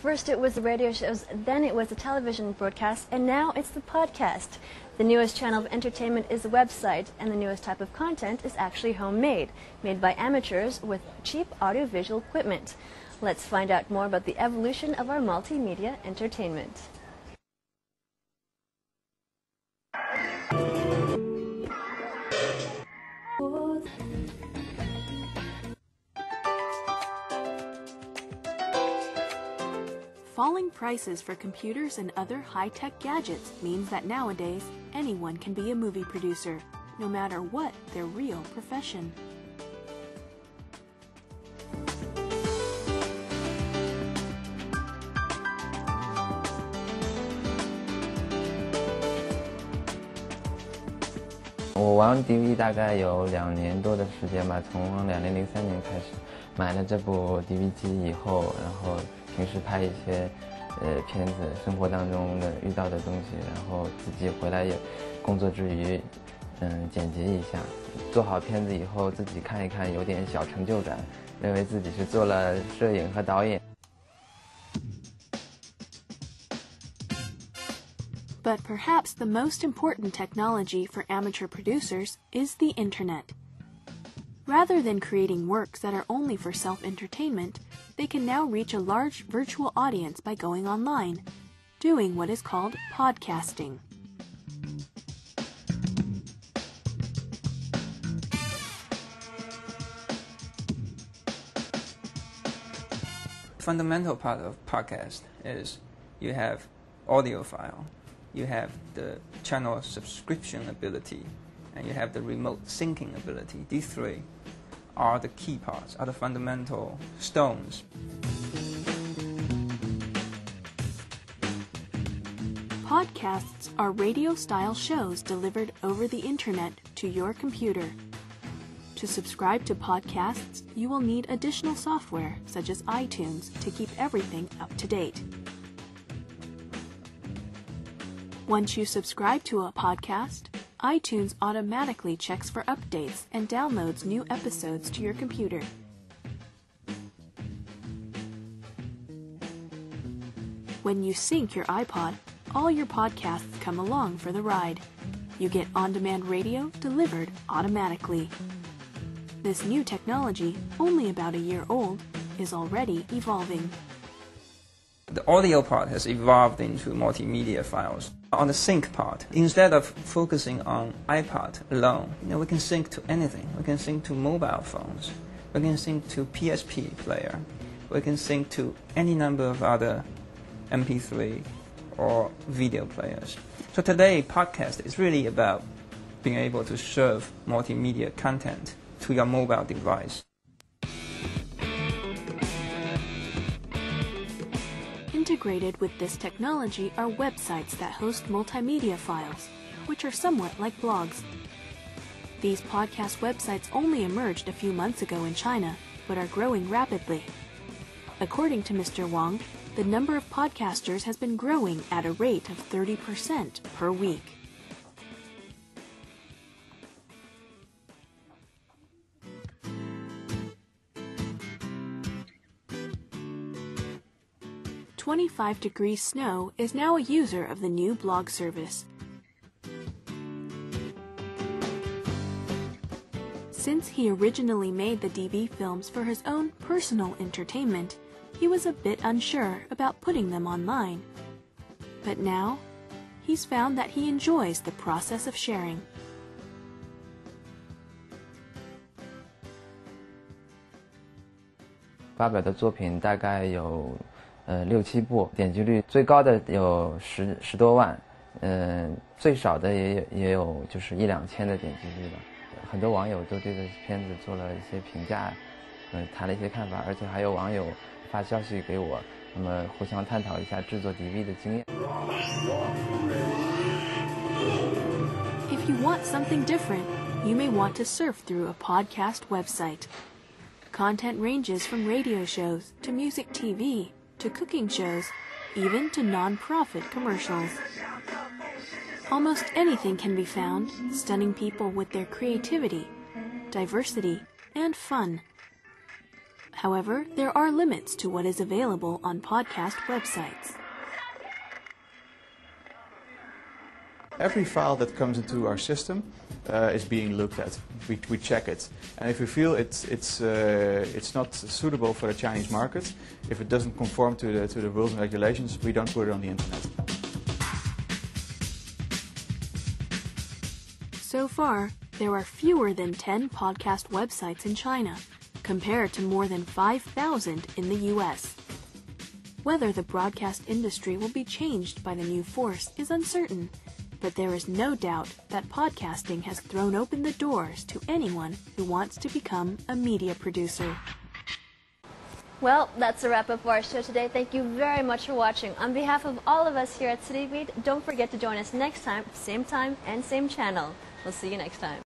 First it was the radio shows, then it was the television broadcast, and now it's the podcast. The newest channel of entertainment is the website, and the newest type of content is actually homemade, made by amateurs with cheap audiovisual equipment. Let's find out more about the evolution of our multimedia entertainment. Falling prices for computers and other high-tech gadgets means that nowadays anyone can be a movie producer, no matter what their real profession.我玩 DV 大概有2年多的时间吧，从2003年开始买了这部 DV 机以后，然后平时拍一些片子，生活当中的遇到的东西，然后自己回来也工作之余剪辑一下，做好片子以后自己看一看，有点小成就感，认为自己是做了摄影和导演。But perhaps the most important technology for amateur producers is the internet. Rather than creating works that are only for self-entertainment, they can now reach a large virtual audience by going online, doing what is called podcasting. Fundamental part of podcast is you have audio file, you have the channel subscription ability, and you have the remote syncing ability. These three are the key parts, are the fundamental stones. Podcasts are radio-style shows delivered over the internet to your computer. To subscribe to podcasts, you will need additional software, such as iTunes, to keep everything up to date. Once you subscribe to a podcast, iTunes automatically checks for updates and downloads new episodes to your computer. When you sync your iPod, all your podcasts come along for the ride. You get on-demand radio delivered automatically. This new technology, only about a year old, is already evolving. The audio part has evolved into multimedia files. On the sync part, instead of focusing on iPod alone, we can sync to anything. We can sync to mobile phones. We can sync to PSP player. We can sync to any number of other MP3 or video players. So today, podcast is really about being able to serve multimedia content to your mobile device. Integrated with this technology are websites that host multimedia files, which are somewhat like blogs. These podcast websites only emerged a few months ago in China, but are growing rapidly. According to Mr. Wang, the number of podcasters has been growing at a rate of 30% per week. "25 Degrees Snow" is now a user of the new blog service. Since he originally made the DV films for his own personal entertainment, he was a bit unsure about putting them online. But now, he's found that he enjoys the process of sharing. 发表的作品大概有6、7部，点击率最高的有10多万，最少的也有就是1、2千的点击率吧。很多网友都对这片子做了一些评价，谈了一些看法，而且还有网友发消息给我，那么互相探讨一下制作 DV 的经验。If you want something different, you may want to surf through a podcast website. Content ranges from radio shows to music TV to cooking shows, even to non-profit commercials. Almost anything can be found, stunning people with their creativity, diversity, and fun. However, there are limits to what is available on podcast websites. Every file that comes into our system is being looked at. We check it, and if we feel it's not suitable for the Chinese market, if it doesn't conform to the rules and regulations, we don't put it on the internet. So far, there are fewer than 10 podcast websites in China, compared to more than 5,000 in the US. Whether the broadcast industry will be changed by the new force is uncertain, but there is no doubt that podcasting has thrown open the doors to anyone who wants to become a media producer. Well, that's a wrap up for our show today. Thank you very much for watching. On behalf of all of us here at CityBeat, don't forget to join us next time and same channel. We'll see you next time.